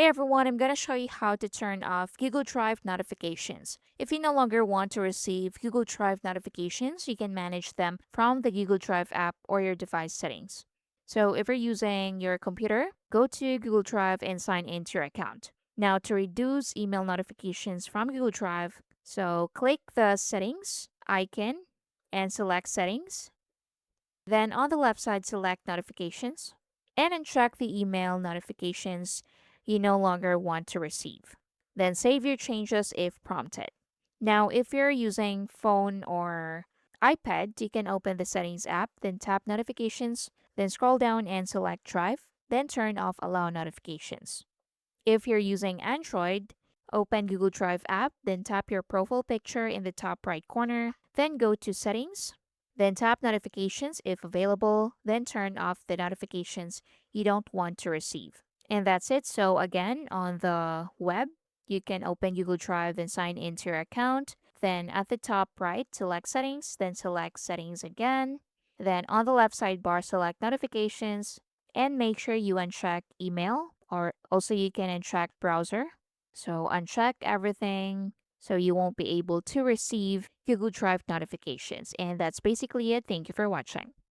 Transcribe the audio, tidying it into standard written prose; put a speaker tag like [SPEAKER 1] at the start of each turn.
[SPEAKER 1] everyone, I'm going to show you how to turn off Google Drive notifications. If you no longer want to receive Google Drive notifications, you can manage them from the Google Drive app or your device settings. So if you're using your computer, go to Google Drive and sign into your account. Now to reduce email notifications from Google Drive, so click the settings icon and select settings. Then on the left side, select notifications and uncheck the email notifications you no longer want to receive. Then save your changes if prompted. Now, if you're using phone or iPad, you can open the settings app, then tap notifications, then scroll down and select drive, then turn off allow notifications. If you're using Android, open Google Drive app, then tap your profile picture in the top right corner, then go to settings, then tap notifications if available, then turn off the notifications you don't want to receive. And that's it. So again, on the web, you can open Google Drive and sign into your account. Then at the top right, select settings, then select settings again. Then on the left sidebar, select notifications and make sure you uncheck email, or also you can uncheck browser. So uncheck everything so you won't be able to receive Google Drive notifications. And that's basically it. Thank you for watching.